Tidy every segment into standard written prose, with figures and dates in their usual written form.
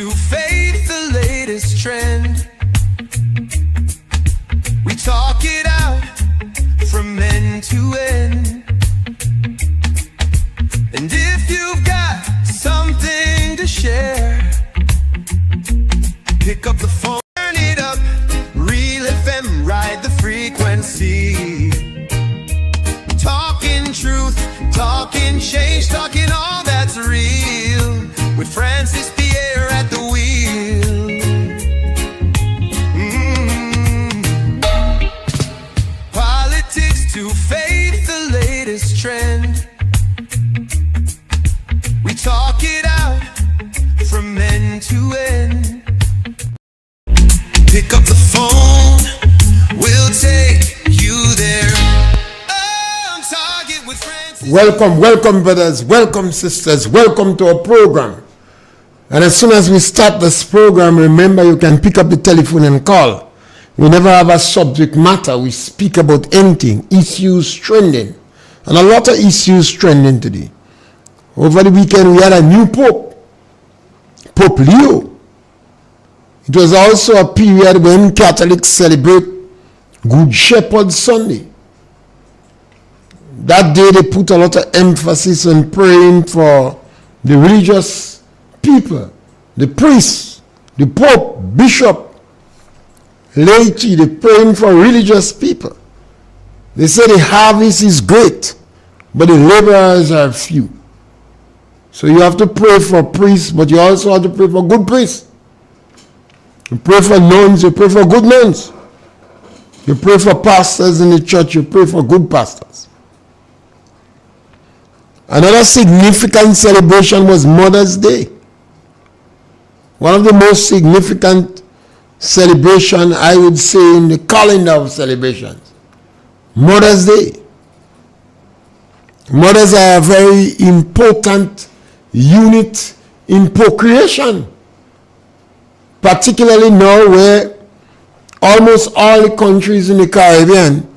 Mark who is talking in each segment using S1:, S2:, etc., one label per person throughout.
S1: to faith, the latest trend. We talk it out from end to end. And if you've got something to share, pick up the phone, turn it up, Real FM, ride the frequency. Talking truth, talking change, talking all that's real, with Francis Pierre at the wheel. Politics to faith, the latest trend. We talk it out from end to end. Pick up the phone, we'll take you there. On target with Francis.
S2: Welcome brothers, welcome sisters, welcome to our program. And as soon as we start this program, remember you can pick up the telephone and call. We never have a subject matter. We speak about anything, issues trending. And a lot of issues trending today. Over the weekend we had a new Pope, Pope Leo. It was also a period when Catholics celebrate Good Shepherd Sunday. That day they put a lot of emphasis on praying for the religious people, the priests, the Pope, Bishop, laity. They're praying for religious people. They say the harvest is great, but the laborers are few. So you have to pray for priests, but you also have to pray for good priests. You pray for nuns, you pray for good nuns. You pray for pastors in the church, you pray for good pastors. Another significant celebration was Mother's Day. One of the most significant celebrations, I would say, in the calendar of celebrations. Mother's Day. Mothers are a very important unit in procreation. Particularly now where almost all the countries in the Caribbean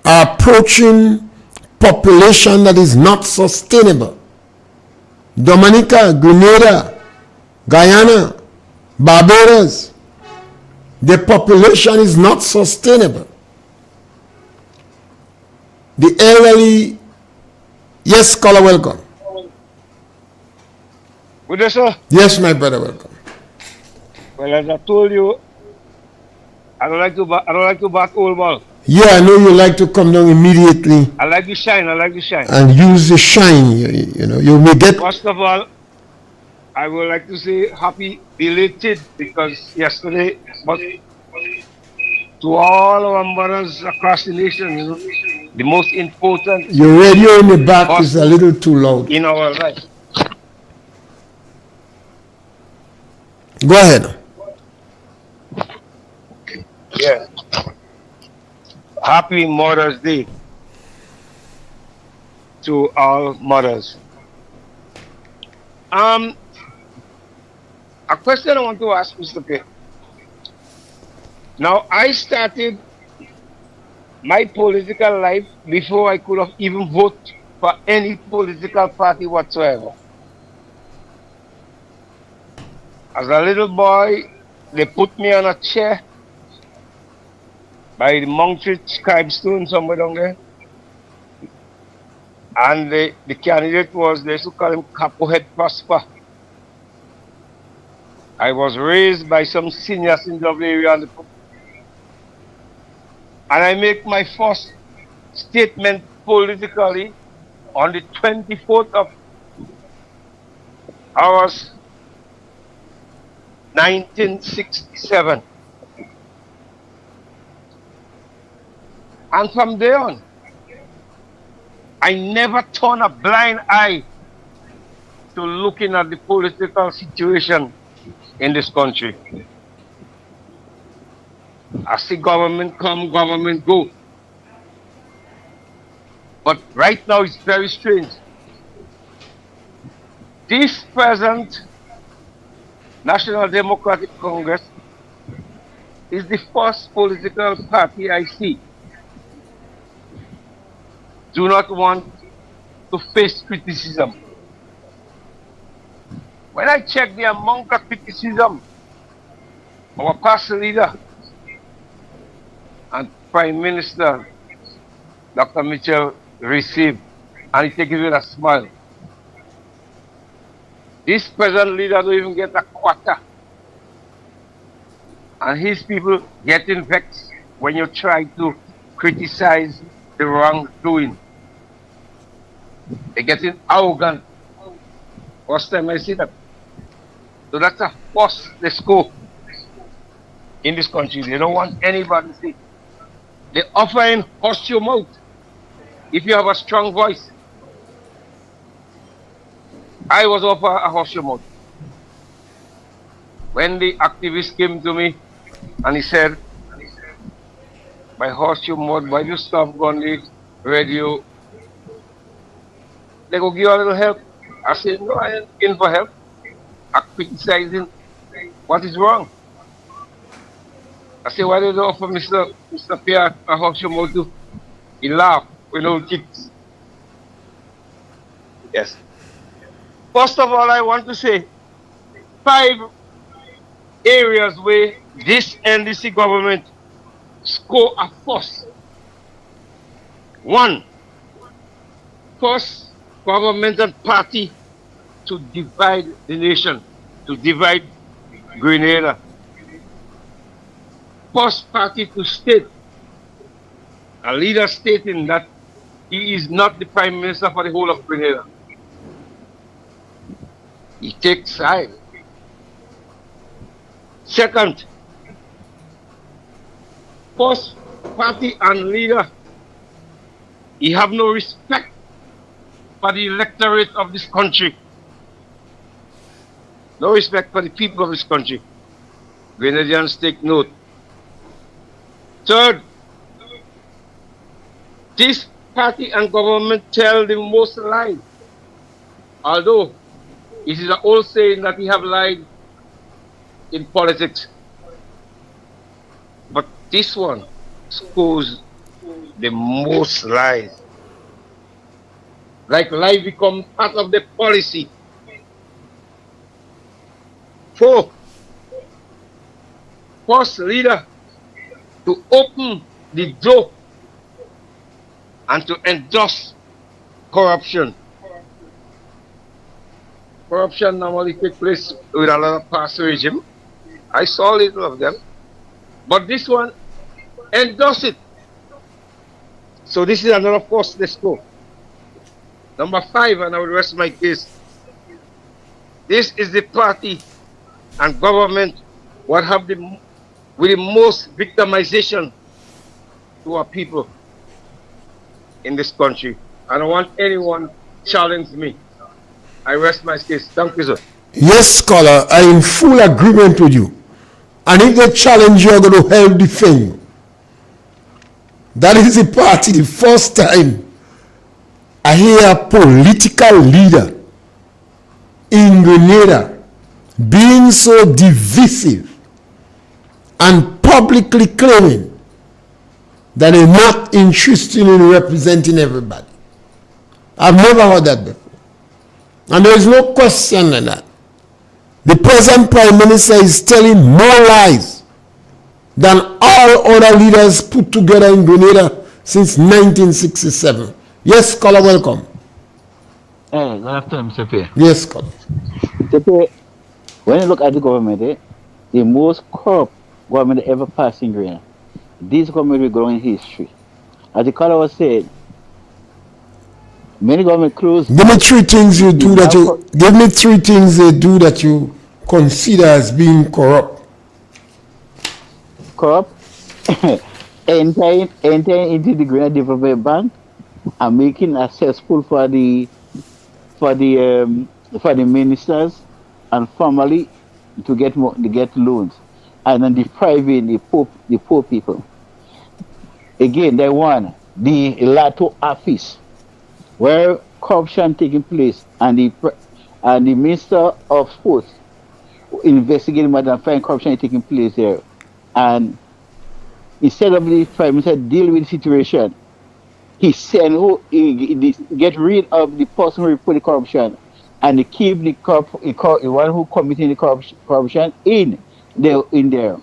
S2: are approaching population that is not sustainable. Dominica, Grenada, Guyana, Barbados, the population is not sustainable. The elderly, yes, caller, welcome.
S3: Good day, sir.
S2: Yes, my brother, welcome.
S3: Well, as I told you, I don't like to bat old ball.
S2: Yeah, I know you like to come down immediately.
S3: I like to shine.
S2: And use the shine. You know, you may get.
S3: First of all, I would like to say happy belated, because yesterday, but to all our mothers across the nation, you know, the most important.
S2: Your radio in the back is a little too loud.
S3: In our life.
S2: Go ahead.
S3: Yeah. Happy Mother's Day to all mothers. A question I want to ask Mr. Pierre. Now, I started my political life before I could have even voted for any political party whatsoever. As a little boy, they put me on a chair by the Mounted Scribestone somewhere down there. And the candidate was, they used to call him Capohead Prosper. I was raised by some seniors in the area. And I make my first statement politically on the 24th of August 1967. And from there on, I never turn a blind eye to looking at the political situation in this country. I see government come, government go. But right now it's very strange. This present National Democratic Congress is the first political party I see do not want to face criticism. When I check the amount of criticism our past leader and Prime Minister Dr. Mitchell received, and he take it with a smile. This present leader don't even get a quarter. And his people getting vexed when you try to criticize the wrongdoing. They're getting arrogant. First time I see that. So that's a force they scope in this country. They don't want anybody to see. They offer in hush your mouth if you have a strong voice. I was offered a hush your mouth. When the activist came to me and he said, by hush your mouth, why you stop on the radio? They go give you a little help. I said, no, I ain't in for help. I'm criticizing what is wrong. I said, why did you offer Mr. Pierre a hush your mouth too? He laughed with no kids. Yes. First of all, I want to say 5 areas where this NDC government score a fuss. 1, first government and party to divide the nation, to divide Grenada. First party to state, a leader stating that he is not the prime minister for the whole of Grenada. He takes side. Second, first party and leader, he have no respect for the electorate of this country. No respect for the people of this country. Grenadians, take note. Third, this party and government tell the most lies. Although it is an old saying that we have lied in politics. But this one scores the most lies. Like lie become part of the policy. 4, first leader to open the door and to endorse corruption. Corruption normally takes place with a lot of past regime. I saw little of them. But this one, endorse it. So this is another force, let's go. Number 5, and I will rest my case. This is the party and government what have with the most victimization to our people in this country. I don't want anyone challenge me. I rest my case. Thank you, sir.
S2: Yes, scholar, I'm in full agreement with you. And if they challenge you, you're going to help defend. That is the party, the first time I hear a political leader in Grenada being so divisive and publicly claiming that they're not interested in representing everybody. I've never heard that before. And there is no question in that. The present Prime Minister is telling more lies than all other leaders put together in Grenada since 1967. Yes, scholar, welcome.
S4: Hey, good afternoon, Mr. Pierre.
S2: Yes, scholar.
S4: Mr. Pierre, when you look at the government, the most corrupt government ever passed in Grenada, this government will go in history. As the caller was said, many government closed.
S2: Give me 3 things you do that you give me 3 things they do that you consider as being corrupt.
S4: Corrupt, entering into the Grenada Development Bank and making accessible for the ministers and family to get loans, and then depriving the poor people. Again, they want the Lato office where corruption taking place, and the Minister of Sports investigating whether find corruption taking place there. And instead of the Prime Minister deal with the situation, he get rid of the person who reported corruption and they keep the one who committing the corruption in there.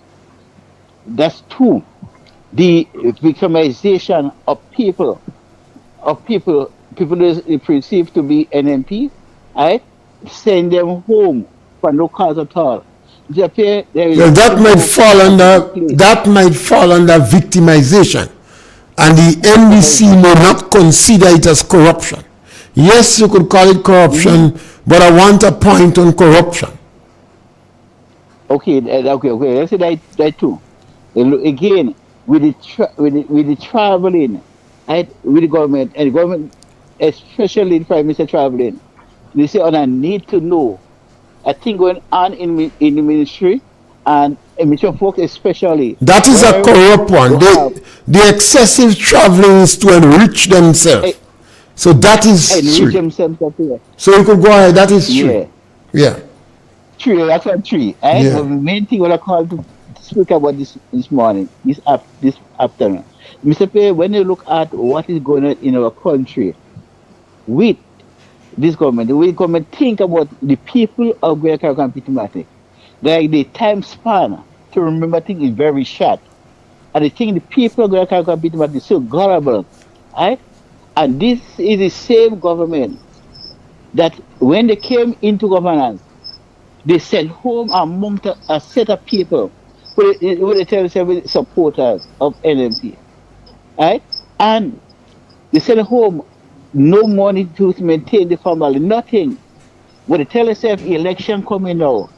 S4: That's two. The victimization people is perceived to be NMP, right? Send them home for no cause at all. Japan, there is
S2: Well, that might fall under
S4: place.
S2: victimization, and the NDC may not consider it as corruption. Yes, you could call it corruption, but I want a point on corruption.
S4: Okay. Let's say that too. Again, with the traveling, right, with the government, and the government, especially the Prime Minister traveling, they say on a need to know. I think going on in the ministry and mission folks especially.
S2: That is a corrupt one. The excessive traveling is to enrich themselves. So that is true. So you could go ahead. That is true. Yeah.
S4: True. That's one tree. And the main thing what I called to speak about this morning, this afternoon, Mr. Pierre, when you look at what is going on in our country with this government, the way government think about the people of Greater Caribbean Diplomatic, like the time span to remember things is very short. And I think the people of Greater Caribbean Diplomatic is so gullible, right? And this is the same government that when they came into governance, they sent home among a set of people who they tell themselves supporters of NMP, right? And they sent home no money to maintain the family, nothing. When they tell themselves election coming now,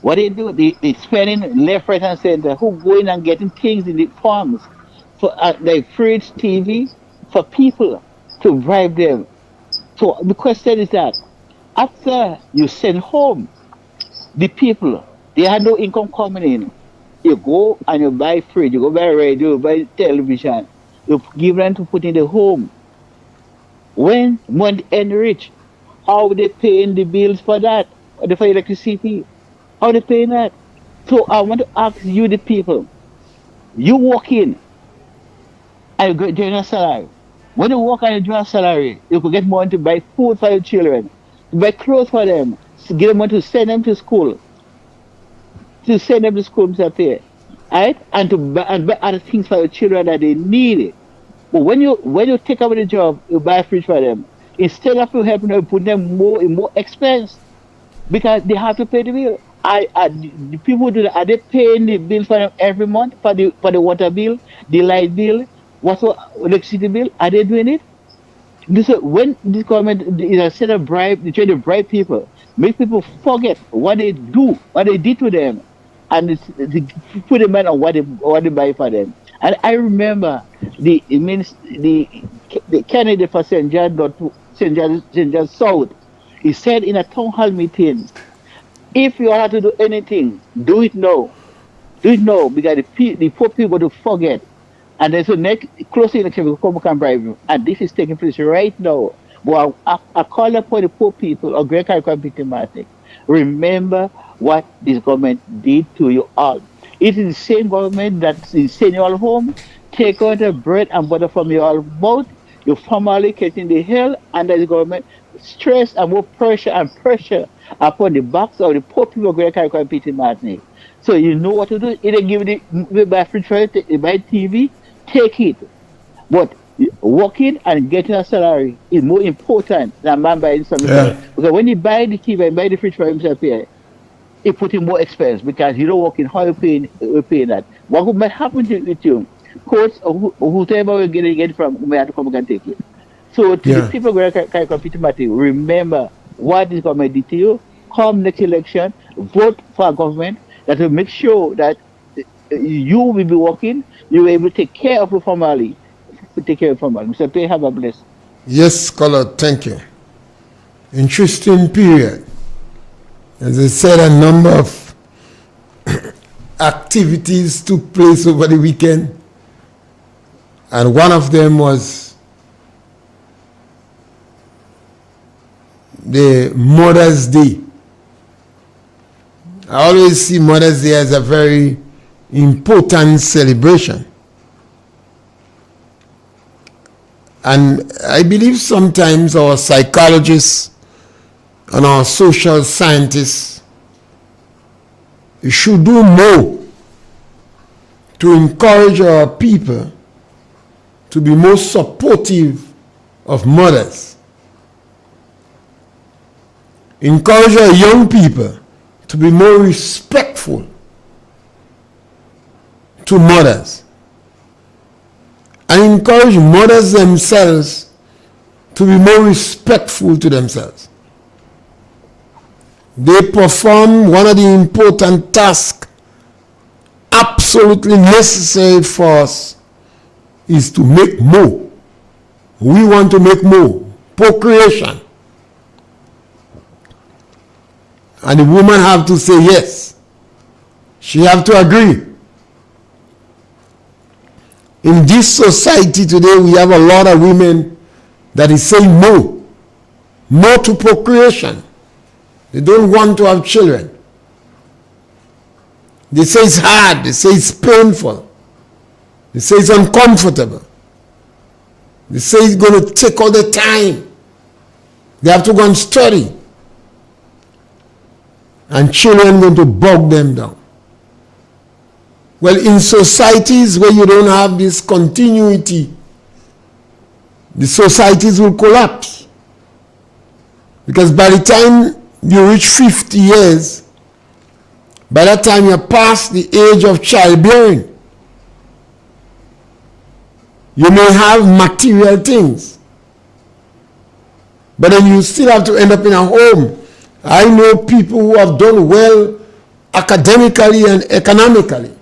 S4: what they do, they spending left, right, and center, who going and getting things in the farms for like fridge, TV, for people to bribe them. So the question is that after you send home the people, they had no income coming in. You go and you buy fridge, you go buy radio, you buy television, you give them to put in the home. When money enrich, how they paying the bills for that? Or for electricity? How they paying that? So I want to ask you, the people, you walk in and you get general salary. When you walk on your general salary, you could get money to buy food for your children, to buy clothes for them, to give them money to send them to school. Mr. Pierre, right? And to buy other things for your children that they need. But when you take over the job, you buy a fridge for them. Instead of you helping them, put them in more expense because they have to pay the bill. The people do that. Are they paying the bill for them every month for the water bill, the light bill, electricity bill? Are they doing it? When this government is a set of bribe, they try to bribe people, make people forget what they do, what they did to them, and they put them on what they buy for them. And I remember the candidate for St. John South, he said in a town hall meeting, if you have to do anything, do it now. Do it now because the poor people to forget. And there's a next close election will come and bribe you. And this is taking place right now. But I call upon the poor people of Greater Caribbean Diplomatic. Remember what this government did to you all. It is the same government that is sending you all home, take out the bread and butter from your mouth, your family getting the hell under the government, stress and more pressure upon the backs of the poor people of Greater Caribbean Diplomatic. So you know what to do. Either give the buy free trade, buy TV, take it. But working and getting a salary is more important than man buying something. Because when you buy the TV and buy the fridge for himself here, it put in more expense because you don't work in how you pay that. What might happen with you? Courts or whoever will get it from may have to come and take it. So to the people who can compete, remember what this government did to you. Come next election, vote for a government that will make sure that you will be working, you will be able to take care of your family. Mr. Pierre, have a blessing.
S2: Yes, scholar, thank you. Interesting period. As I said, a number of activities took place over the weekend, and one of them was the Mother's Day. I always see Mother's Day as a very important celebration. And I believe sometimes our psychologists and our social scientists should do more to encourage our people to be more supportive of mothers. Encourage our young people to be more respectful to mothers. And encourage mothers themselves to be more respectful to themselves. They perform one of the important tasks absolutely necessary for us is to make more. We want to make more. Procreation. And the woman have to say yes. She have to agree. In this society today, we have a lot of women that is saying no. No to procreation. They don't want to have children. They say it's hard. They say it's painful. They say it's uncomfortable. They say it's going to take all the time. They have to go and study. And children are going to bog them down. Well, in societies where you don't have this continuity, the societies will collapse. Because by the time you reach 50 years, by that time you're past the age of childbearing. You may have material things, but then you still have to end up in a home. I know people who have done well academically and economically.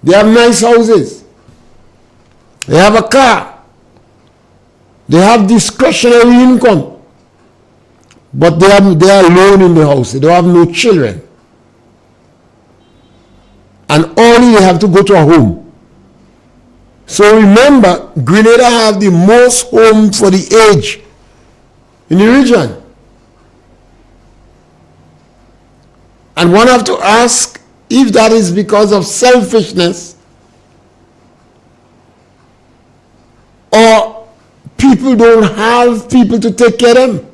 S2: They have nice houses. They have a car. They have discretionary income. But they are alone in the house. They don't have no children. And only they have to go to a home. So remember, Grenada have the most home for the age in the region. And one have to ask if that is because of selfishness or people don't have people to take care of them.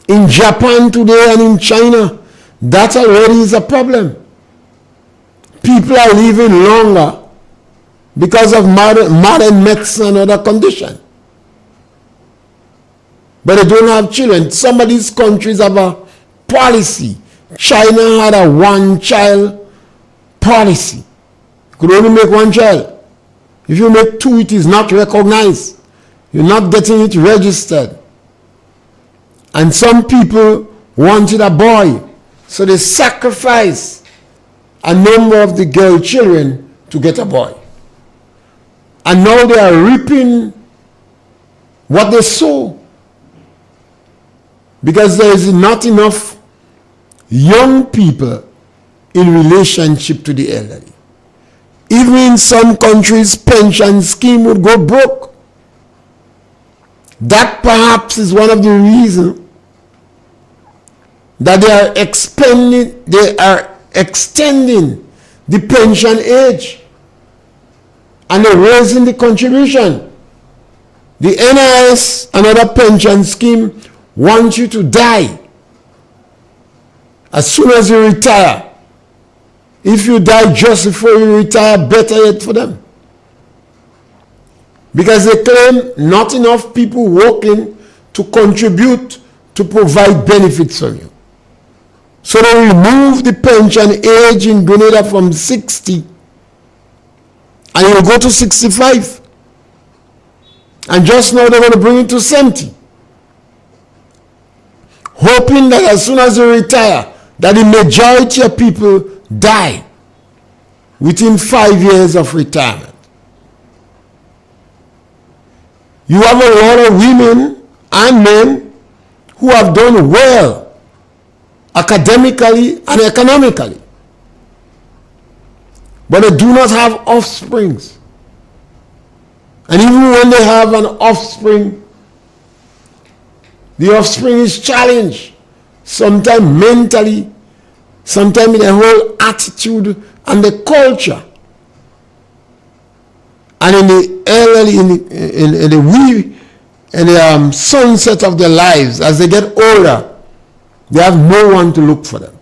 S2: In Japan today and in China, that already is a problem. People are living longer because of modern medicine or other condition. But they don't have children. Some of these countries have a policy. China had a one-child policy. You could only make one child. If you make two, it is not recognized. You're not getting it registered. And some people wanted a boy, so they sacrificed a number of the girl children to get a boy. And now they are reaping what they sow. Because there is not enough young people in relationship to the elderly. Even in some countries, pension scheme would go broke. That perhaps is one of the reasons that they are extending the pension age and they're raising the contribution. The NIS and other pension scheme want you to die as soon as you retire. If you die just before you retire, better yet for them. Because they claim not enough people working to contribute to provide benefits for you. So they remove the pension age in Grenada from 60 and you'll go to 65. And just now they're going to bring it to 70. Hoping that as soon as you retire, that the majority of people die within 5 years of retirement. You have a lot of women and men who have done well academically and economically, but they do not have offsprings. And even when they have an offspring, the offspring is challenged, sometimes mentally, sometimes in the whole attitude and the culture. And in the elderly, in the in the sunset of their lives, as they get older, they have no one to look for them.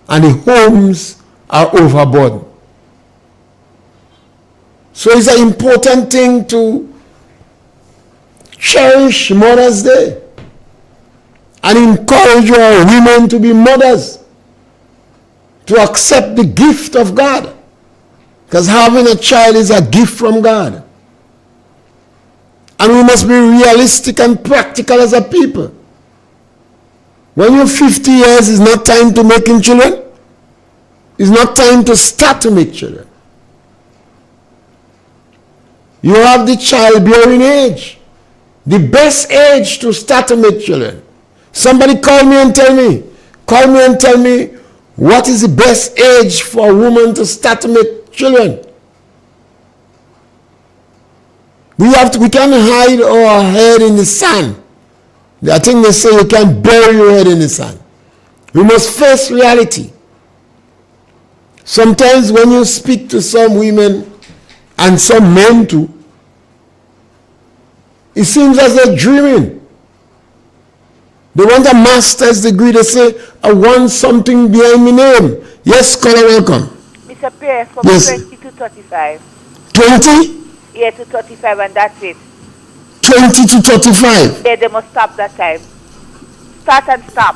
S2: And the homes are overburdened. So it's an important thing to cherish Mother's Day and encourage our women to be mothers, to accept the gift of God, because having a child is a gift from God. And we must be realistic and practical as a people. When you're 50 years, it's not time to making children. It's not time to start to make children. You have the childbearing age, the best age to start to make children. Somebody call me and tell me what is the best age for a woman to start to make children. We can't hide our head in the sand. I think they say you can't bury your head in the sand. We must face reality. Sometimes when you speak to some women and some men too, it seems as they're dreaming. They want a master's degree. They say, I want something behind my name. Yes, caller, welcome.
S5: Mr. Pierre, from
S2: Yes.
S5: 20 to 35.
S2: 20?
S5: Yeah, to 35, and that's it.
S2: 20 to 35.
S5: Yeah, they must stop that time. Start and stop.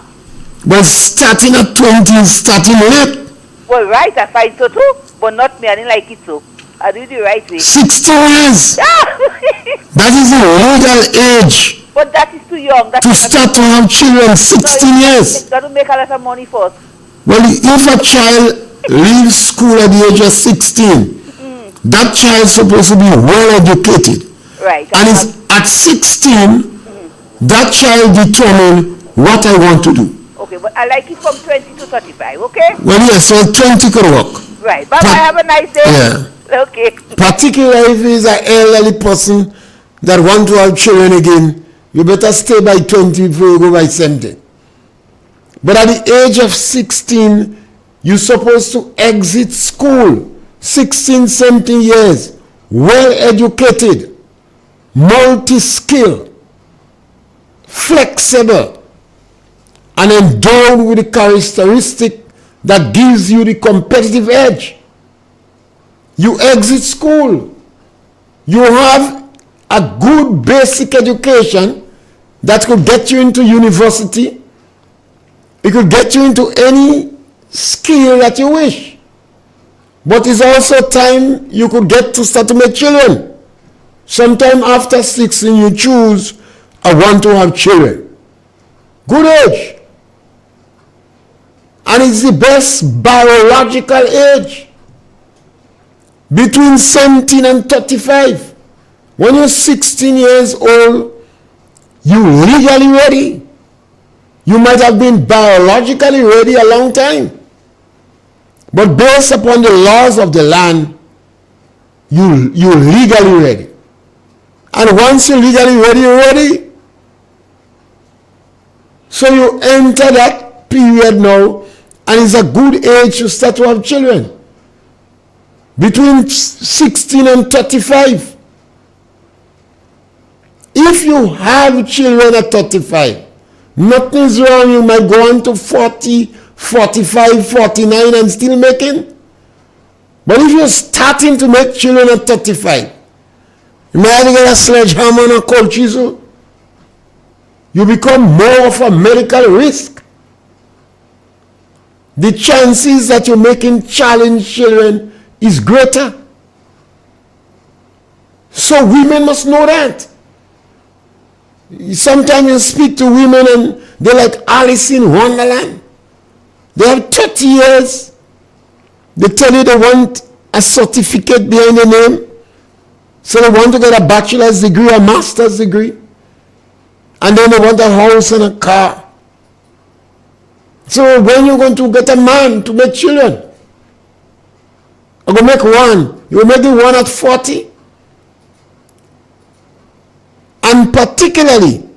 S2: But starting at 20 is starting late.
S5: Well, right, I find so too, but not me. I didn't like it so. I do it the right way.
S2: 60 years. That is a legal age
S5: But that is too young. That's
S2: to start to have children. 16 years.
S5: Got to make a lot of money first.
S2: Well, if a child leaves school at the age of 16, that child is supposed to be well educated.
S5: Right.
S2: And it's at 16, that child determine what I want to do.
S5: Okay, but I like it from 20 to 35, okay?
S2: Well, yes, so 20 could work.
S5: Right. Bye-bye. Have a nice day.
S2: Yeah.
S5: Okay.
S2: Particularly if he's an elderly person that want to have children again, you better stay by 20 before you go by 17. But at the age of 16, you're supposed to exit school. 16, 17 years, well educated, multi-skilled, flexible, and endowed with the characteristic that gives you the competitive edge. You exit school. You have a good basic education that could get you into university. It could get you into any skill that you wish. But it's also time you could get to start to make children. Sometime after 16, you choose, I want to have children. Good age. And it's the best biological age. Between 17 and 35. When you're 16 years old, you're legally ready. You might have been biologically ready a long time. But based upon the laws of the land, you're legally ready. And once you're legally ready, you're ready. So you enter that period now, and it's a good age to start to have children. Between 16 and 35. If you have children at 35, nothing's wrong. You might go on to 40, 45, 49 and still making. But if you're starting to make children at 35, you might have to get a sledgehammer and a cold chisel. You become more of a medical risk. The chances that you're making challenged children is greater. So women must know that. Sometimes you speak to women and they're like Alice in Wonderland. They have 30 years. They tell you they want a certificate behind the name. So they want to get a bachelor's degree, a master's degree. And then they want a house and a car. So when you're going to get a man to make children? I'm going to make one. You will make the one at 40. And particularly,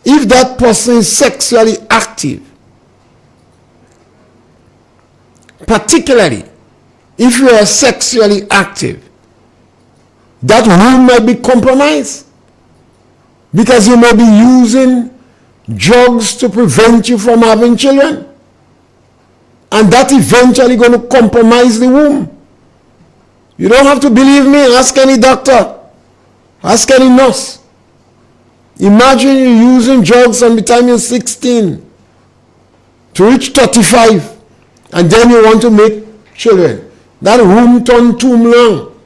S2: if that person is sexually active. Particularly, if you are sexually active, that womb might be compromised. Because you may be using drugs to prevent you from having children. And that eventually going to compromise the womb. You don't have to believe me. Ask any doctor. Ask any nurse. Imagine you using drugs from the time you're 16 to reach 35, and then you want to make children. That womb turned too long.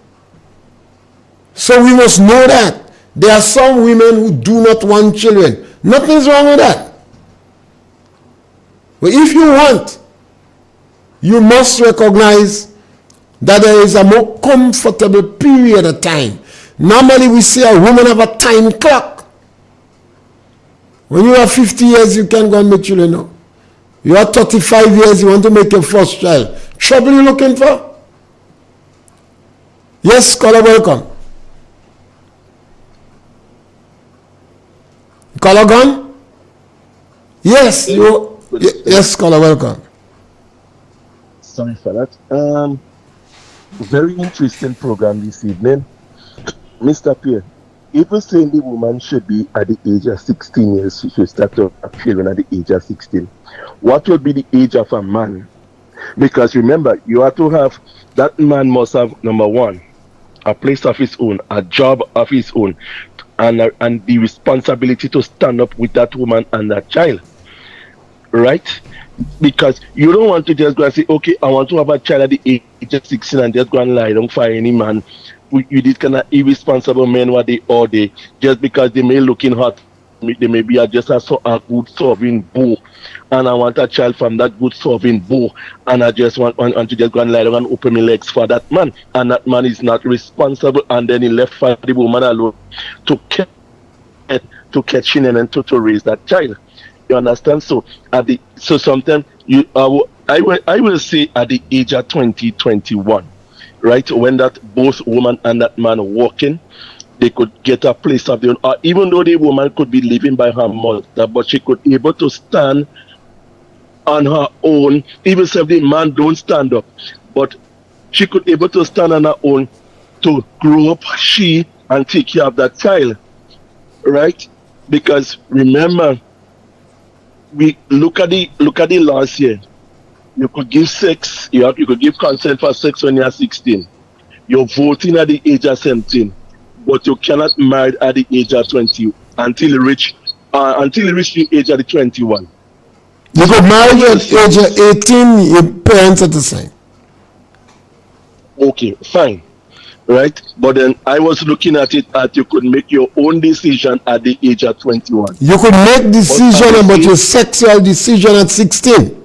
S2: So we must know that there are some women who do not want children. Nothing's wrong with that. But if you want, you must recognize that there is a more comfortable period of time. Normally we say a woman have a time clock. When you are 50 years, you can go and make children now. You are 35 years, you want to make your first child. Trouble you looking for? Yes, caller, welcome. Caller gone? Yes, yes, caller, welcome.
S6: Sorry for that. Very interesting program this evening. Mr. Pierre, if you say the woman should be at the age of 16 years, she should start to have children at the age of 16. What would be the age of a man? Because remember, you have to have, that man must have, number one, a place of his own, a job of his own, and the responsibility to stand up with that woman and that child. Right? Because you don't want to just go and say, okay, I want to have a child at the age of 16 and just go and lie down for any man. You did kind of irresponsible men what they all day, just because they may looking hot, they may be just a good serving beau, and I want a child from that good serving beau, and I just want to just go and lie down and open my legs for that man, and that man is not responsible, and then he left for the woman alone to catch in and to raise that child. You understand? So sometimes I will say at the age of 20, 21. Right, when that both woman and that man walking, they could get a place of their own. Or even though the woman could be living by her mother, but she could be able to stand on her own, even if the man don't stand up. But she could be able to stand on her own to grow up she and take care of that child. Right? Because remember, we look at the laws here. You could give sex, you could give consent for sex when you are 16. You're voting at the age of 17, but you cannot marry at the age of 20 until you reach the age of the 21.
S2: You could marry at the age of 18, your parents at the same.
S6: Okay, fine. Right? But then I was looking at it that you could make your own decision at the age of 21.
S2: You could make decision about your sexual decision at 16.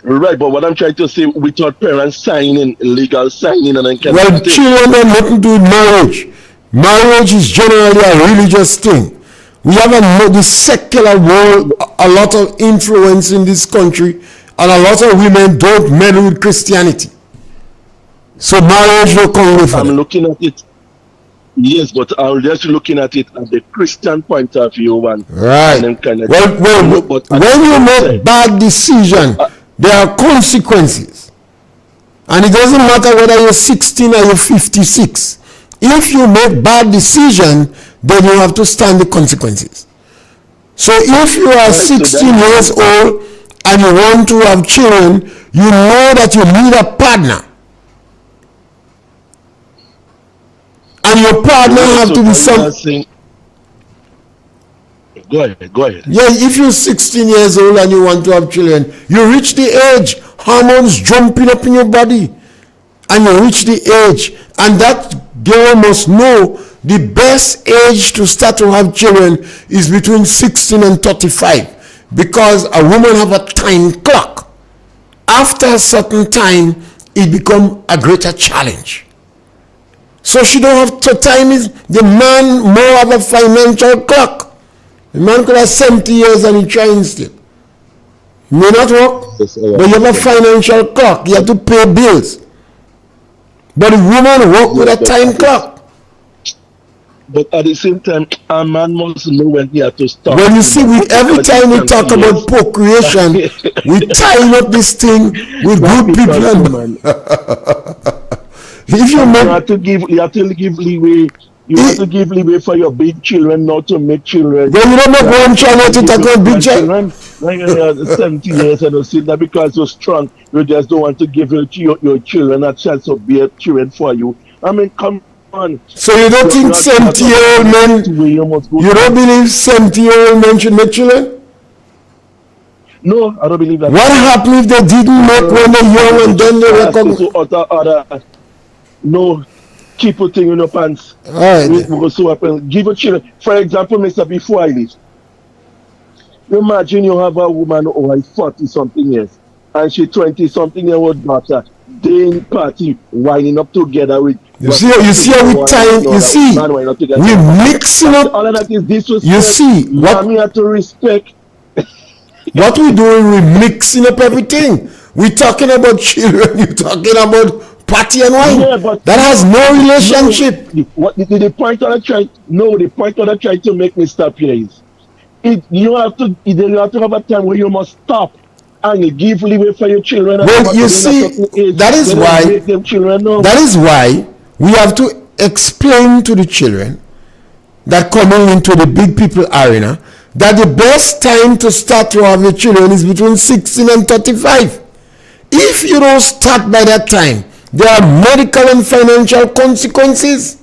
S6: Right, but what I'm trying to say, without parents signing, legal signing, and then
S2: well, children have nothing to do with marriage. Marriage is generally a religious thing. We have the secular world, a lot of influence in this country, and a lot of women don't meddle with Christianity. So marriage will come with it.
S6: I'm looking at it. Yes, but I'm just looking at it at the Christian point of view.
S2: Right.
S6: And kind of
S2: but when you make bad decision, there are consequences. And it doesn't matter whether you're 16 or you're 56. If you make bad decision, then you have to stand the consequences. So if you are 16 years old and you want to have children, you know that you need a partner. And your partner have to be some...
S6: Go ahead.
S2: Yeah, if you're 16 years old and you want to have children, you reach the age, hormones jumping up in your body, and you reach the age, and that girl must know the best age to start to have children is between 16 and 35, because a woman have a time clock. After a certain time, it become a greater challenge. So she don't have to time is the man more of a financial clock. The man could have 70 years and he trying still. He may not work, but you have a financial clock. You have to pay bills. But the woman work with a time clock.
S6: But at the same time, a man must know when he has to stop.
S2: When you see, every time we talk about procreation, we tie up this thing with good people. If you
S6: have to give leeway You want to give leeway for your big children not to make children.
S2: Then you don't make one child to talk about big child.
S6: Like 70 years and you see that because you're strong, you just don't want to give your children a chance to be a children for you. I mean, come on.
S2: So you don't think 70-year-old men, you don't believe 70-year-old men should make children?
S6: No, I don't believe that.
S2: What happened if they didn't make when they're young and then they recognize?
S6: No, keep putting in your pants.
S2: All right.
S6: Give a children. For example, Mr. Before I leave, imagine you have a woman who is 40-something years and she 20-something-year-old daughter. They in party winding up together with.
S2: You see how we time. You see, we mixing up.
S6: All of that is disrespect.
S2: You see what
S6: we have to respect.
S2: What we doing? We mixing up everything. We talking about children. You talking about party and wine.
S6: Yeah, but
S2: that has no relationship.
S6: The point that I try. No, the point that I try to make me stop here is, you have to have a time where you must stop and you give leeway for your children.
S2: Well, you see, that is why we have to explain to the children that coming into the big people arena that the best time to start to have your children is between 16 and 35. If you don't start by that time, there are medical and financial consequences.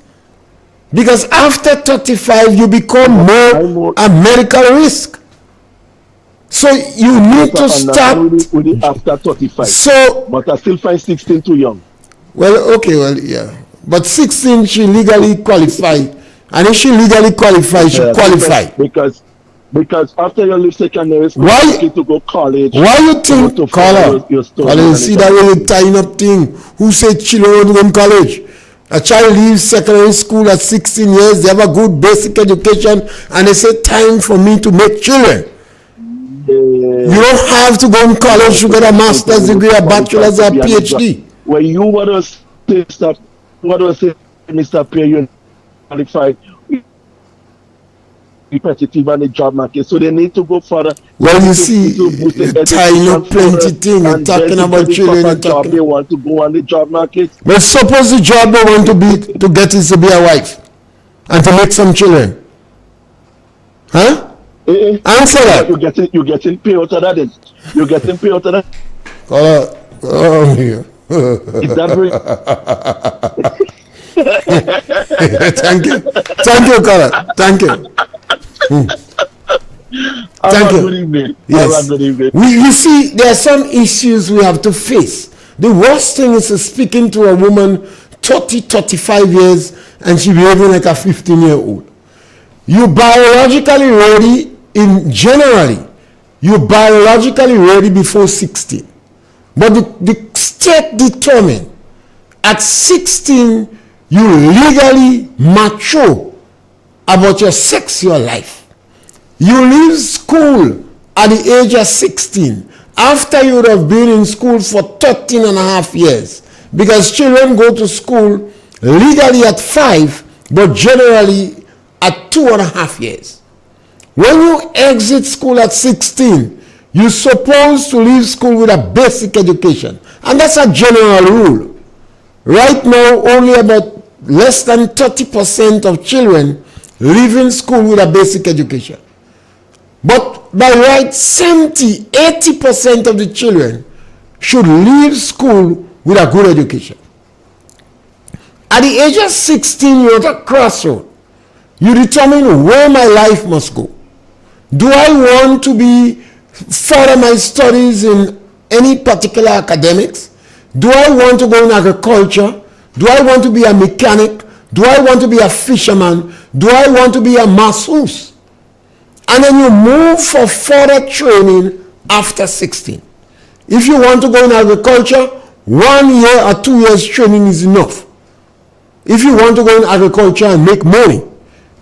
S2: Because after 35, you become more a medical risk. So you need to start
S6: with it after 35.
S2: So,
S6: but I still find 16 too young.
S2: Well, okay, yeah. But 16, she legally qualified. And if she legally qualifies, she qualify.
S6: Because after you leave secondary school, you get to go college.
S2: Why you think, Caller, see that way tying up thing? Who said children go in college? A child leaves secondary school at 16 years, they have a good basic education, and they say time for me to make children. You don't have to go in college to get a master's degree, a bachelor's, or a PhD.
S6: When you want to say stuff, Mr. Pierre, you're qualified, repetitive on the job market, so they need to go further.
S2: Well, you see, tying up plenty things and talking about children.
S6: Job they want to go on the job market.
S2: But suppose the job they want to get is to be a wife and to make some children. Huh? Answer that.
S6: You're getting paid out of that. You're getting paid out of that.
S2: Oh, here.
S6: Is that right?
S2: Thank you, caller. Thank you. Thank you.
S6: Good evening.
S2: Yes.
S6: Good evening.
S2: You see, there are some issues we have to face. The worst thing is speaking to a woman 30, 35 years and she behaving like a 15-year-old. You biologically ready you're biologically ready before 16. But the state determined at 16 you legally mature about your sexual life. You leave school at the age of 16 after you would have been in school for 13 and a half years, because children go to school legally at 5 but generally at 2.5 years. When you exit school at 16, you're supposed to leave school with a basic education, and that's a general rule. Right now, only about less than 30% of children leaving school with a basic education. But by right, 80% of the children should leave school with a good education. At the age of 16, you're at a crossroad. You determine where my life must go. Do I want to further my studies in any particular academics? Do I want to go in agriculture? Do I want to be a mechanic? Do I want to be a fisherman? Do I want to be a masseuse? And then you move for further training after 16. If you want to go in agriculture, 1 year or 2 years training is enough. If you want to go in agriculture and make money.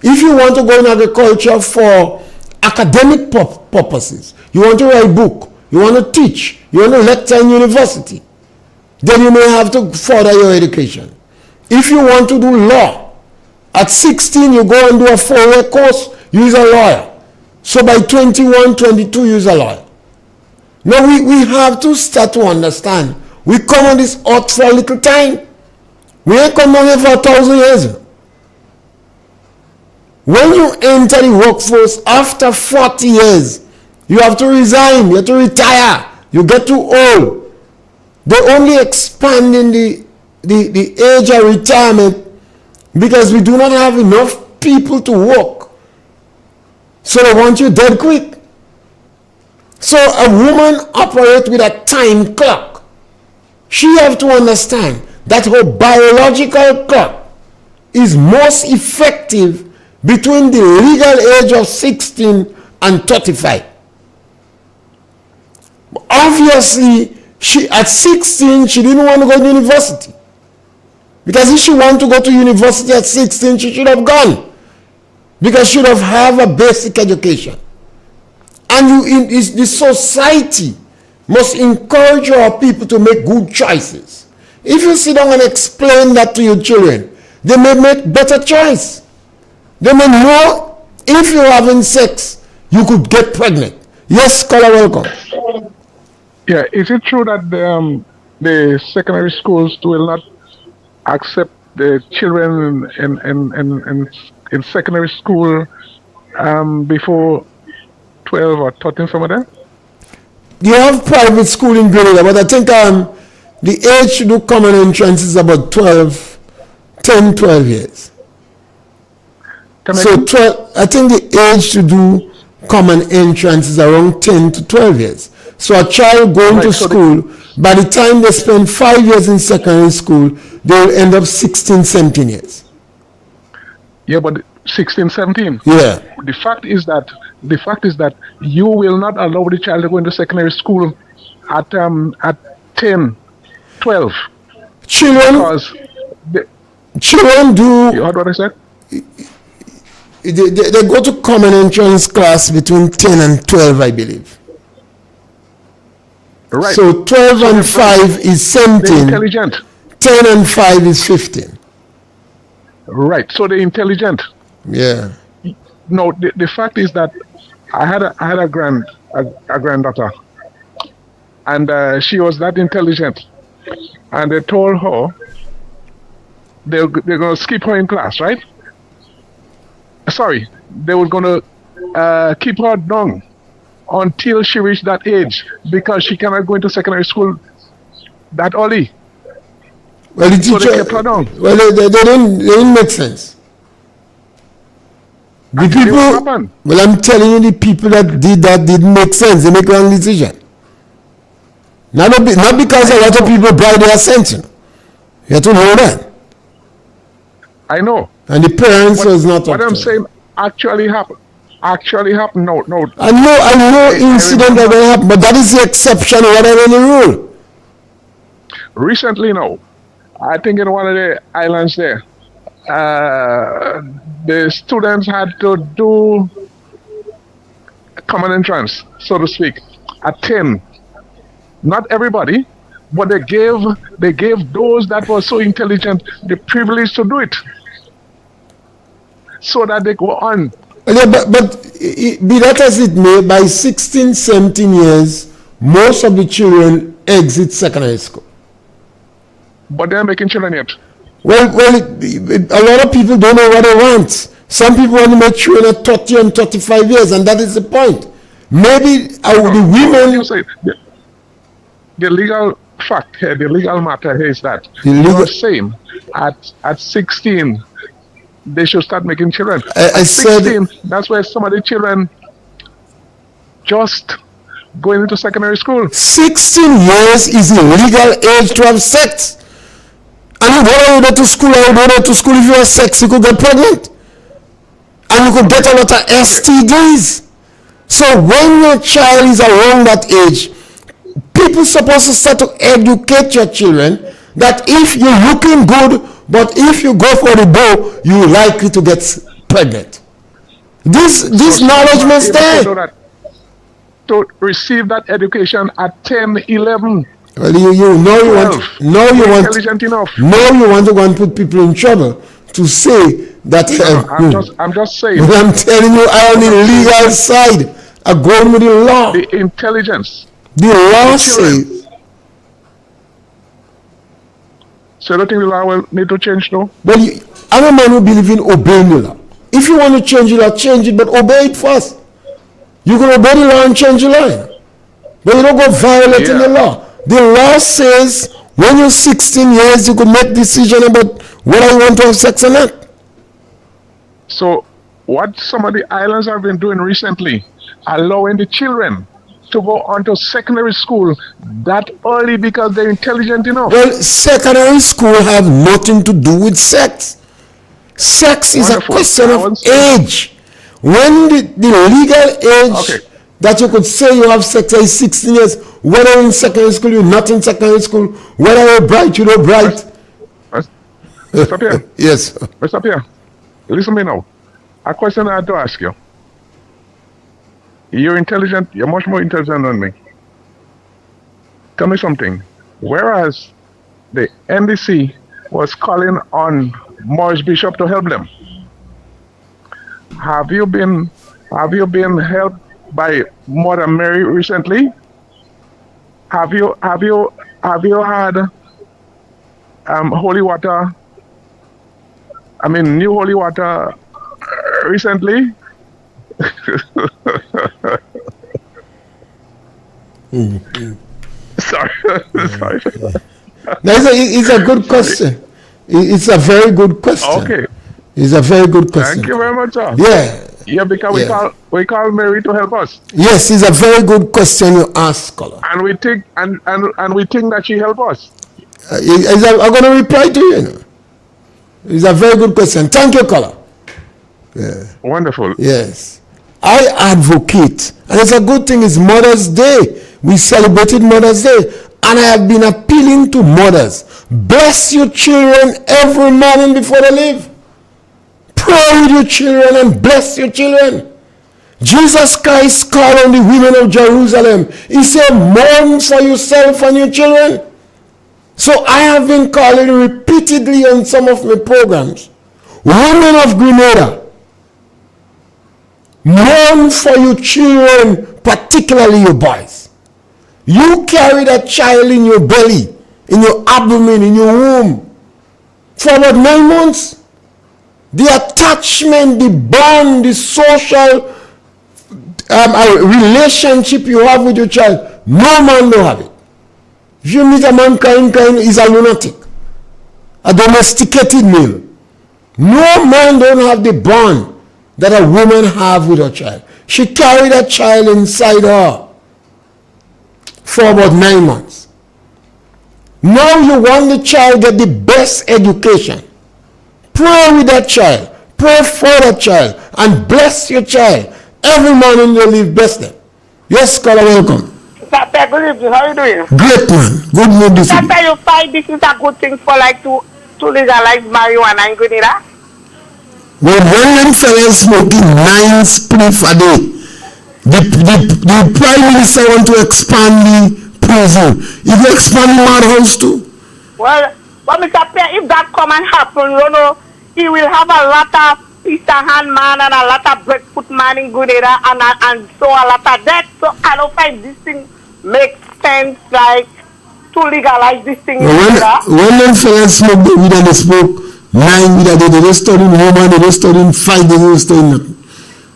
S2: If you want to go in agriculture for academic purposes, you want to write book, you want to teach, you want to lecture in university, then you may have to further your education. If you want to do law, at 16 you go and do a 4-year course, you is a lawyer. So by 21, 22, you is a lawyer. Now we have to start to understand, we come on this earth for a little time. We ain't come down here for 1,000 years. When you enter the workforce after 40 years, you have to resign, you have to retire, you get too old. They only expanding the age of retirement because we do not have enough people to work. So they want you dead quick. So a woman operates with a time clock. She have to understand that her biological clock is most effective between the legal age of 16 and 35. Obviously, at 16, she didn't want to go to university. Because if she wanted to go to university at 16, she should have gone. Because she should have a basic education. And the society must encourage our people to make good choices. If you sit down and explain that to your children, they may make better choice. They may know if you're having sex, you could get pregnant. Yes, caller, welcome.
S7: Yeah, is it true that the secondary schools will not accept the children in secondary school before 12 or 13, some of them?
S2: You have private school in Grenada, but I think the age to do common entrance is about 10, 12 years. So 12, I think the age to do common entrance is around 10 to 12 years. So a child going to school, by the time they spend 5 years in secondary school, they will end up 16, 17 years.
S7: Yeah, but 16, 17.
S2: Yeah.
S7: The fact is that you will not allow the child to go into secondary school at 10, 12.
S2: Children do.
S7: You heard what I said?
S2: They go to common entrance class between 10 and 12, I believe.
S7: Right.
S2: So 12 and 5 is 17.
S7: Intelligent.
S2: 10 and 5 is 15.
S7: Right. So they're intelligent.
S2: Yeah.
S7: No, the fact is that I had a granddaughter, and she was that intelligent, and they told her they're going to skip her in class, right? Sorry, they were going to keep her down until she reached that age because she cannot go into secondary school that early.
S2: Well, the teacher,
S7: so they kept her down.
S2: Well, they didn't make sense. The people, well, I'm telling you, the people that did that didn't make sense. They make wrong decision. Not because a lot of people bribe their sense. You have to know that.
S7: I know.
S2: And the parents was not.
S7: What I'm saying actually happened. No.
S2: I know incident that will happen, but that is the exception rather than the rule.
S7: Recently, no. I think in one of the islands there, the students had to do common entrance, so to speak, at 10. Not everybody, but they gave those that were so intelligent the privilege to do it, so that they go on.
S2: Yeah, but be that as it may, by 16, 17 years, most of the children exit secondary school.
S7: But they're making children yet.
S2: Well, a lot of people don't know what they want. Some people want to make children at 30 and 35 years, and that is the point. Maybe the women...
S7: You say, the legal fact here, the legal matter here is that you're saying at 16, they should start making children.
S2: I said
S7: 16, that's where some of the children just going into secondary school.
S2: 16 years is the legal age to have sex. And whether you go to school or you don't go to school, if you have sex, you could get pregnant. And you could get a lot of STDs. So when your child is around that age, people supposed to start to educate your children that if you're looking good, but if you go for the bow, you're likely to get pregnant. This knowledge must stay.
S7: To receive that education at 10, 11.
S2: Well, you want to go and put people in trouble to say that.
S7: I'm just saying.
S2: But I'm telling you, I on the legal side, I'm going with the law.
S7: The intelligence.
S2: The law says.
S7: So you don't think the law will need to change, no?
S2: Well, I'm a man who believes in obeying the law. If you want to change the law, change it, but obey it first. You can obey the law and change the law. But you don't go violating the law. The law says when you're 16 years, you can make decision about whether you want to have sex or not.
S7: So what some of the islands have been doing recently, allowing the children to go on to secondary school that early because they're intelligent enough.
S2: Well, secondary school have nothing to do with sex. Sex is
S7: Wonderful.
S2: a question of age. When the legal age that you could say you have sex is 16 years, whether in secondary school, you're not in secondary school, whether you're bright, you're not bright.
S7: Mr. Pierre.
S2: Yes.
S7: Mr. Pierre, listen to me now. A question I had to ask you. You're intelligent, you're much more intelligent than me. Tell me something. Whereas the NDC was calling on Morris Bishop to help them, have you been helped by Mother Mary recently? Have you had holy water? I mean, new holy water recently? Sorry.
S2: It's a good question. It's a very good question.
S7: Okay.
S2: It's a very good question.
S7: Thank you very much, sir.
S2: Yeah.
S7: Yeah, because we call Mary to help us.
S2: Yes, it's a very good question you ask, caller.
S7: And we think and we think that she help us.
S2: I'm going to reply to you. It's a very good question. Thank you, caller. Yeah.
S7: Wonderful.
S2: Yes. I advocate, and it's a good thing, it's Mother's Day. We celebrated Mother's Day, and I have been appealing to mothers. Bless your children every morning before they leave. Pray with your children and bless your children. Jesus Christ called on the women of Jerusalem. He said, mourn for yourself and your children. So I have been calling repeatedly on some of my programs. Women of Grenada, mourn for your children, particularly your boys. You carry that child in your belly, in your abdomen, in your womb, for about 9 months. The attachment, the bond, the social relationship you have with your child, no man don't have it. If you meet a man kind is a lunatic, a domesticated male. No man don't have the bond that a woman have with her child. She carried that child inside her for about 9 months. Now you want the child to get the best education. Pray with that child. Pray for that child. And bless your child. Every morning they leave, bless them. Yes, caller, welcome.
S8: Doctor, good evening. How are you doing?
S2: Great, man. Good mood this evening.
S8: Doctor, you find this is a good thing for like to legalize marijuana in Grenada?
S2: Well, when them fellas smoking 9 spliff a day, the Prime Minister want to expand the prison. If you expand the madhouse too?
S8: Well, Mr. Pierre, if that come and happen, you know, he will have a lot of Easter hand man and a lot of breadfoot man in Grenada and so a lot of that. So I don't find this thing makes sense, like, to legalize this thing in Grenada.
S2: When them fellas smoke the weed and they smoke 9 weed a day, they don't study woman, they don't study 5 days, they don't study nothing.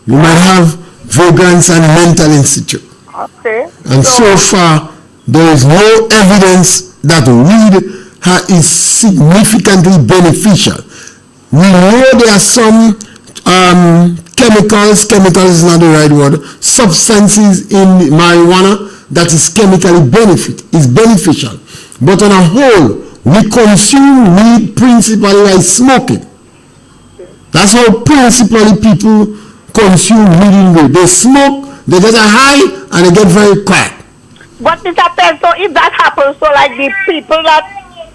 S2: You might have vagrants and mental institute.
S8: Okay.
S2: And so far, there is no evidence that weed is significantly beneficial. We know there are some chemicals is not the right word, substances in marijuana that is chemically beneficial. But on a whole, we consume weed principally by smoking. That's how principally people consume weed in weed. They smoke, they get a high, and they get very quiet.
S8: But Mr. Pierre, so if that happens, so like the people that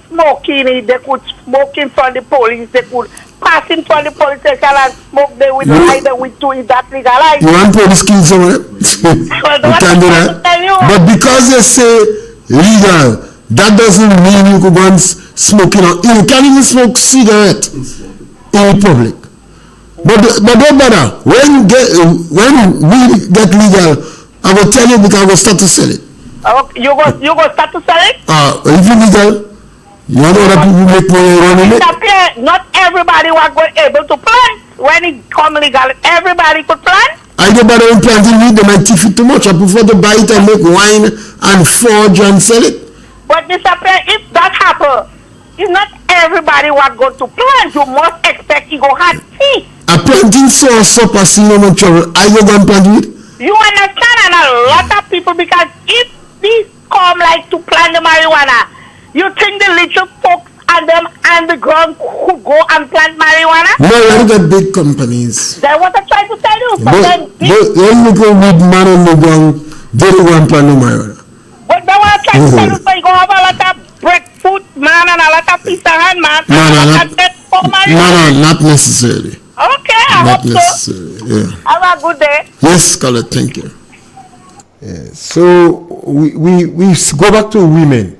S8: smoking it, they could smoke in front of the police, they could pass in front of the police station and smoke them with either with two, is that legalized?
S2: You want police kill someone? You can't do that. But because they say legal, that doesn't mean you could go and smoking on. You can't even smoke cigarette in public. But don't bother. When we get legal, I will tell you because I will start to sell it.
S8: You go start to sell it?
S2: If you legal, you want other people make money running it?
S8: Not everybody was able to play. when it come legal, everybody could plant?
S2: I don't bother with planting weed, they might thief it too much. I prefer to buy it and make wine and forge and sell it.
S8: But Mr. Pierre, if that happen, it's not everybody what go to plant. You must expect you go have tea.
S2: A planting source up a no trouble. I go and plant weed.
S8: You understand? And a lot of people, because if these come like to plant the marijuana, you think the little folks and them and the ground could go and plant marijuana?
S2: No, you look at big companies.
S8: That's what I try to tell you. But then
S2: When you go with man on the ground, they don't want to plant no marijuana.
S8: but that's what I try to tell you. So you go have a lot of breadfruit man and a lot of piece of hand man.
S2: No, not necessarily.
S8: Okay, I
S2: Not
S8: hope so.
S2: necessarily, yeah.
S8: Have a good day.
S2: Yes, Scarlett, thank you. Yeah, so we go back to women.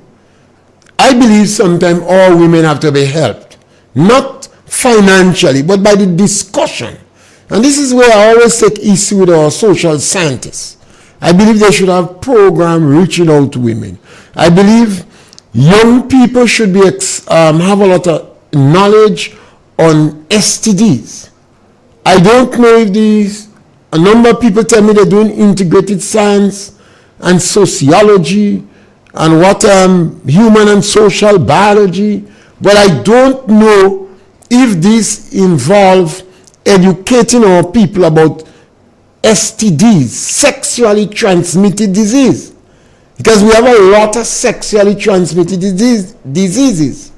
S2: I believe sometimes all women have to be helped, not financially, but by the discussion. And this is where I always take issue with our social scientists. I believe they should have programs reaching out to women. I believe young people should be have a lot of knowledge on STDs. I don't know if a number of people tell me they're doing integrated science and sociology and what human and social biology, but I don't know if this involves educating our people about STDs, sexually transmitted disease, because we have a lot of sexually transmitted diseases,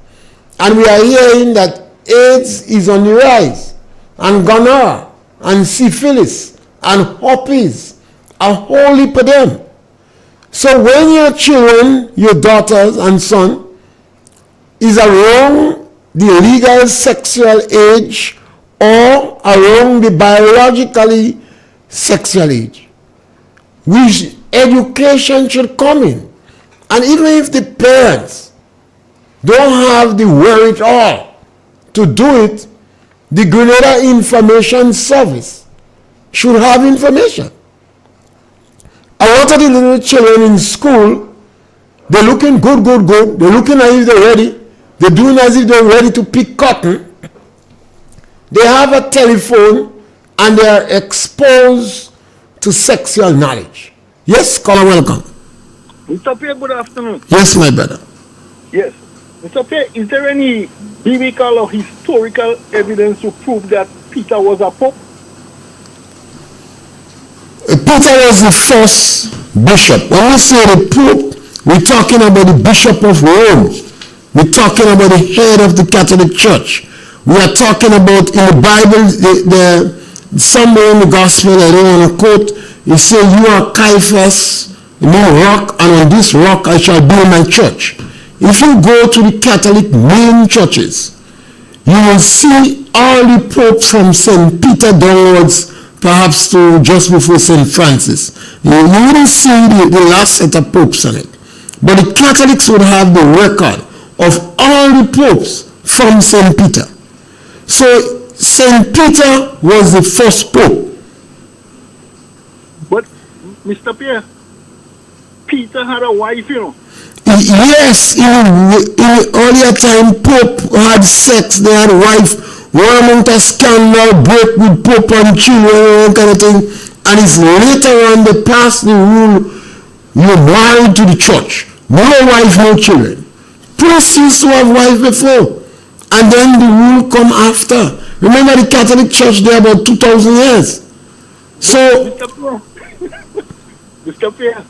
S2: and we are hearing that AIDS is on the rise, and gonorrhea, and syphilis, and herpes, a whole heap of them. So when your children, your daughters and son, is around the legal sexual age or around the biologically sexual age, which education should come in. And even if the parents don't have the wherewithal to do it, the Grenada Information Service should have information. A lot of the little children in school, they're looking good. They're looking as if they're ready. They're doing as if they're ready to pick cotton. They have a telephone and they are exposed to sexual knowledge. Yes, caller, welcome.
S9: Mr. Pierre, good afternoon.
S2: Yes, my brother.
S9: Yes. Mr. Pierre, is there any biblical or historical evidence to prove that Peter was a pope?
S2: Peter was the first bishop. When we say the pope, we're talking about the bishop of Rome. We're talking about the head of the Catholic Church. We are talking about in the Bible, somewhere in the gospel, I don't want to quote, it says, you are Caiaphas, rock, and on this rock I shall build my church. If you go to the Catholic main churches, you will see all the popes from St. Peter downwards, perhaps to just before St. Francis. You wouldn't see the last set of popes on it. But the Catholics would have the record of all the popes from St. Peter. So St. Peter was the first pope.
S9: But, Mr. Pierre, Peter had a wife, you know.
S2: Yes, in earlier time, Pope had sex, they had a wife, one amount of scandal, break with Pope and children, kind of thing. And it's later on they passed the rule, you're married to the church. No wife, no children. Priests used to have wife before. And then the rule come after. Remember the Catholic Church there about 2,000 years. So,
S9: Mr. Pierre,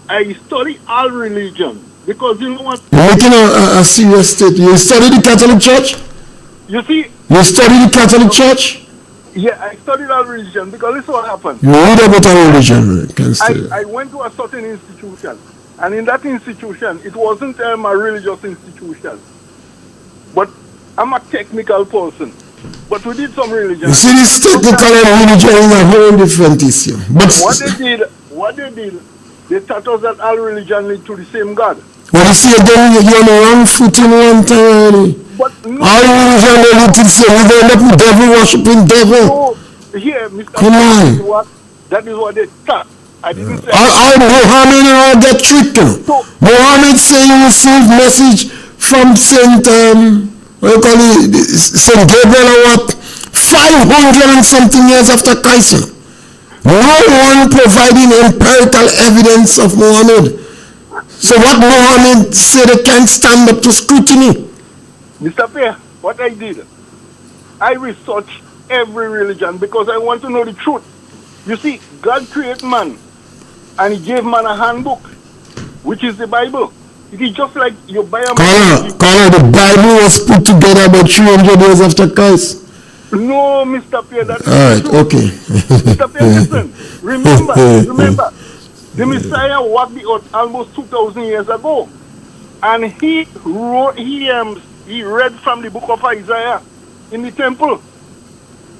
S9: I study all religion because you know what?
S2: you're making a serious statement. You study the Catholic Church?
S9: You see?
S2: You study the Catholic Church?
S9: Yeah, I studied all religion because this is what happened.
S2: You read about our religion, can study.
S9: I went to a certain institution, and in that institution, it wasn't a religious institution, but I'm a technical person. But we did some religion.
S2: You see, this technical and religion is a whole different issue. But
S9: what they did, they taught us that all religion lead to the same God.
S2: Well, you see, again, you're on the wrong footing one time already.
S9: But no,
S2: all religion lead to the same. You end up with devil worshiping devil.
S9: So, here, Mr.
S2: Come on.
S9: That is what they taught. I didn't say.
S2: All Muhammad and all get tricked. Muhammad say you receive message from Saint what you call it, St. Gabriel or what, 500 and something years after Christ. No one providing empirical evidence of Muhammad. So what Muhammad said they can't stand up to scrutiny.
S9: Mr. Pierre, what I did, I researched every religion because I want to know the truth. You see, God created man and he gave man a handbook, which is the Bible. It is just like you buy a
S2: Caller, the Bible was put together about 300 years after Christ.
S9: No, Mr. Pierre, that is
S2: Alright,
S9: true.
S2: okay.
S9: Mr. Pierre, listen. Remember, the Messiah walked the earth almost 2,000 years ago. And he read from the book of Isaiah in the temple.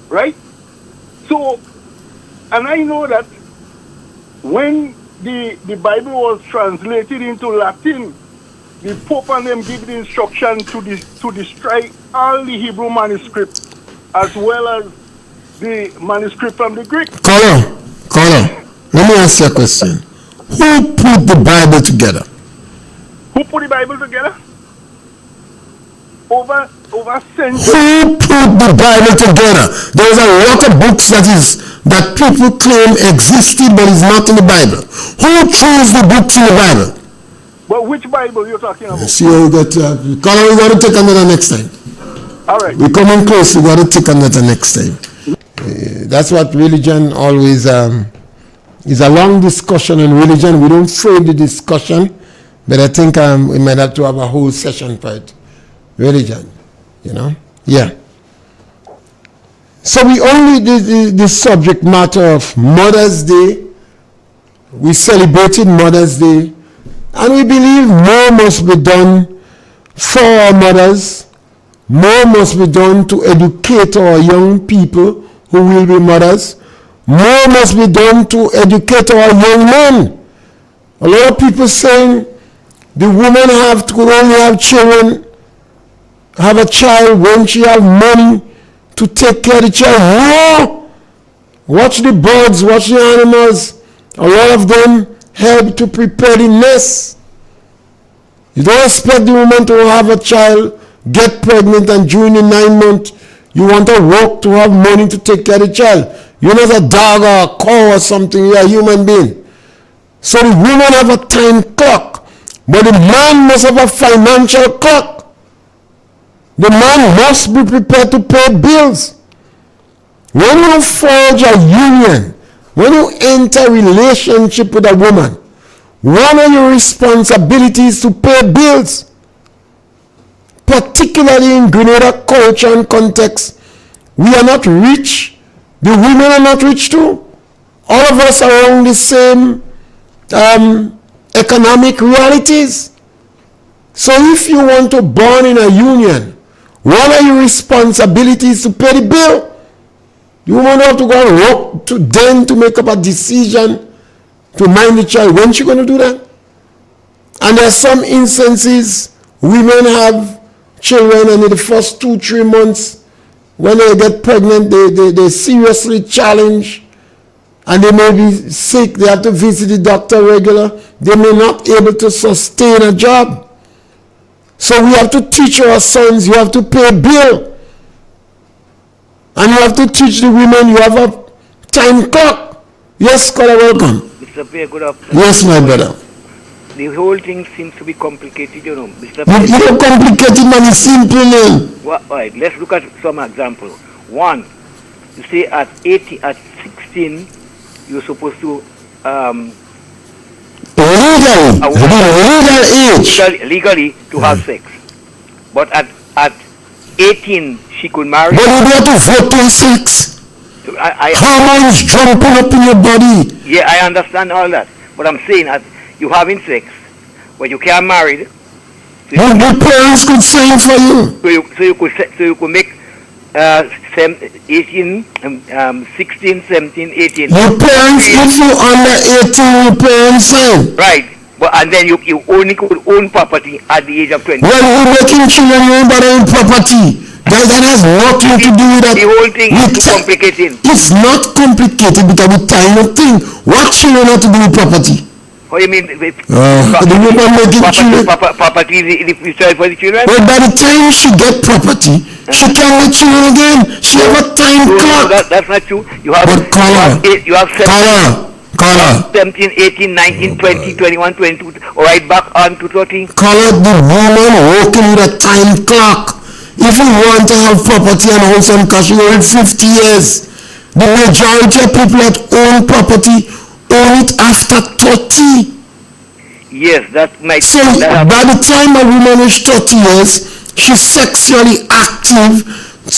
S9: Right? So, and I know that when the Bible was translated into Latin, the Pope and them gave the instruction to destroy all the Hebrew manuscripts as well as the manuscript from the Greek.
S2: Caller, let me ask you a question. Who put the Bible together?
S9: Who put the Bible together? Over centuries.
S2: Who put the Bible together? There's a lot of books that people claim existed but is not in the Bible. Who chose the books in the Bible?
S9: But which Bible you're talking about?
S2: See how we got Caller, we got to take another next time.
S9: All right.
S2: We're coming close, we got to take another next time. That's what religion always is, a long discussion on religion. We don't frame the discussion, but I think we might have to have a whole session for it. Religion, you know? Yeah. So we only did the subject matter of Mother's Day. We celebrated Mother's Day, and we believe more must be done for our mothers. More must be done to educate our young people who will be mothers. More must be done to educate our young men. A lot of people saying the woman have to only have children, have a child when she have money to take care of the child. No! Watch the birds, watch the animals. A lot of them help to prepare the nest. You don't expect the woman to have a child, get pregnant, and during the 9 months you want to work to have money to take care of the child. You're not a dog or a cow or something, you're a human being. So the woman have a time clock, but the man must have a financial clock. The man must be prepared to pay bills. When you forge a union, when you enter a relationship with a woman, one of your responsibilities to pay bills. Particularly in Grenada culture and context, we are not rich. The women are not rich too. All of us are on the same economic realities. So if you want to born in a union, one of your responsibilities to pay the bill. You won't have to go and work to then to make up a decision to mind the child. When she going to do that? And there are some instances women have children and in the first 2-3 months when they get pregnant they seriously challenge and they may be sick, they have to visit the doctor regular, they may not be able to sustain a job. So we have to teach our sons, you have to pay a bill. And you have to teach the women, you have a time clock. Yes, Scholar, welcome.
S10: Mr. Pierre, good afternoon.
S2: Yes, my brother.
S10: The whole thing seems to be complicated, you know. Mr.
S2: Pierre, you don't complicate it, man, it's simple, man.
S10: Well, all right, let's look at some examples. One, you say at 16, you're supposed to legally to have sex. But at 18, she could marry.
S2: But you have to vote on sex. Hormones jumping up in your body.
S10: Yeah, I understand all that. But I'm saying that you having sex, but you can't marry. So
S2: your parents could sign for you.
S10: So you could make 18, 16, 17, 18.
S2: Your parents, if you under 18, your parents sign.
S10: Right. But and then you only could own property at the age of 20.
S2: Well, you're making children own their own property. That has nothing to do with that.
S10: The whole thing is too complicated.
S2: It's not complicated because we tie no thing. What children have to do with property?
S10: What do you mean?
S2: The woman making children.
S10: Property is the choice for the children?
S2: Well, by the time she get property, she can't get children again. She have a time clock.
S10: No, that's not true. You have,
S2: But caller,
S10: you have 17, 18, 19, 20, 21, 22, right back on to 13.
S2: Caller, the woman working with a time clock. If you want to have property and house and cash, you own 50 years. The majority of people that own property own it after 30.
S10: Yes, that might.
S2: So by the time a woman is 30 years, she's sexually active.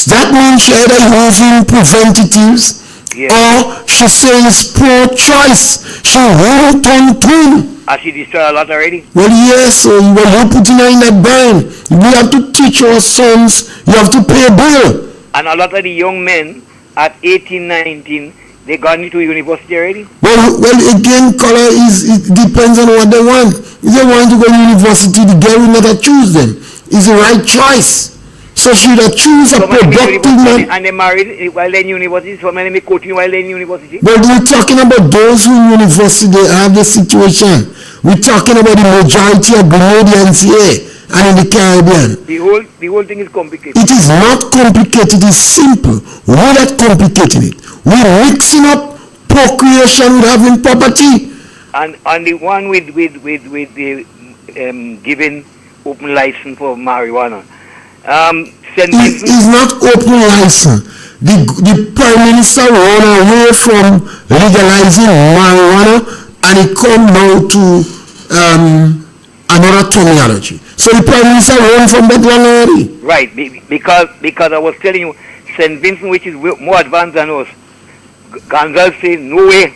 S2: That means she either using preventatives, or she says pro-choice. She won't turn twin.
S10: Has she destroyed a lot already?
S2: Well, yes, so you're putting her in that bind. We have to teach our sons, you have to pay a bill.
S10: And a lot of the young men at 18, 19, they gone into university already?
S2: Well, again, color it depends on what they want. If they want to go to university, the girl will not choose them. It's the right choice. So should I choose a productive man?
S10: And they married while they're in university, so many make coaching while they're in university?
S2: But we're talking about those who in university, they have the situation. We're talking about the majority of Grenadians here and in the Caribbean.
S10: The whole thing is complicated.
S2: It is not complicated, it is simple. We're not complicating it. We're mixing up procreation with having property.
S10: And on the one with the giving open license for marijuana.
S2: It is not open license. The Prime Minister ran away from legalizing marijuana and it come now to another terminology. So the Prime Minister ran from that one already.
S10: Right, because I was telling you, St. Vincent, which is more advanced than us, Gonzales say no way.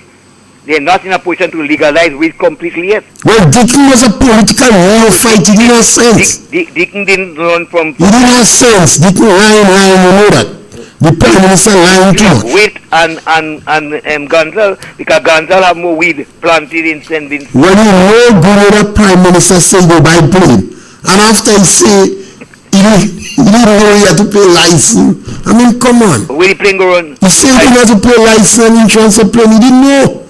S10: They're not in a position to legalize weed completely yet.
S2: Well, Deacon was a political neophyte. He didn't have sense.
S10: Deacon didn't learn from...
S2: He didn't have sense. Deacon lying, you know that. The Prime Minister lying too much.
S10: Wait and Gonzales, because Gonzales have more weed planted in St. Vincent.
S2: When you know Grenada Prime Minister say go buy plane, and after he say he didn't know he had to pay license. I mean, come on.
S10: Where the plane go run?
S2: He said he had to pay license and insurance for plane. He didn't know.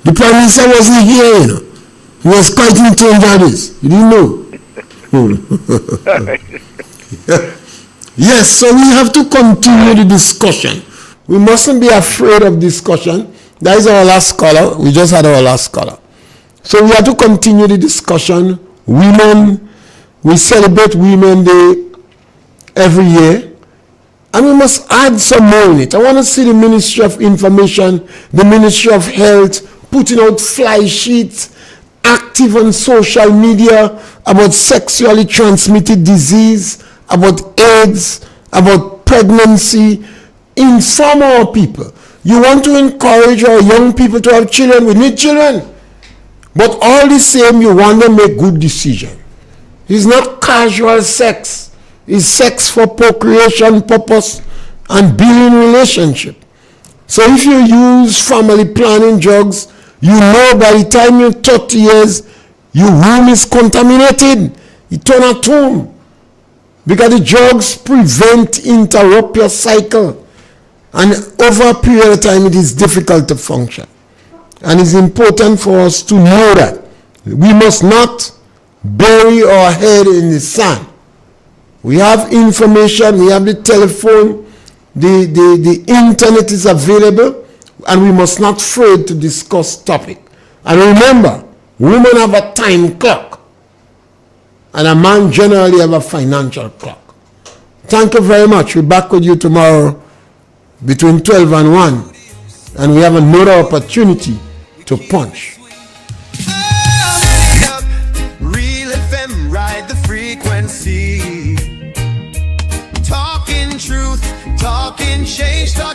S2: The Prime Minister wasn't here, you know. He was quite in change of this. He didn't know. Yes, so we have to continue the discussion. We mustn't be afraid of discussion. That is our last caller. We just had our last caller. So we have to continue the discussion. Women, we celebrate Women's Day every year. And we must add some more in it. I want to see the Ministry of Information, the Ministry of Health, putting out fly sheets, active on social media about sexually transmitted disease, about AIDS, about pregnancy. Inform our people. You want to encourage our young people to have children. We need children. But all the same, you want them to make good decisions. It's not casual sex. It's sex for procreation purpose and building relationship. So if you use family planning drugs, you know by the time you're 30 years, your womb is contaminated. You turn a tomb. Because the drugs interrupt your cycle. And over a period of time, it is difficult to function. And it's important for us to know that. We must not bury our head in the sand. We have information, we have the telephone, the internet is available, and we must not afraid to discuss topic. And remember, women have a time clock, and a man generally have a financial clock. Thank you very much. We're back with you tomorrow between 12 and 1, and we have another opportunity to punch.
S1: Real FM, ride the frequency. Talking truth, talking change, talking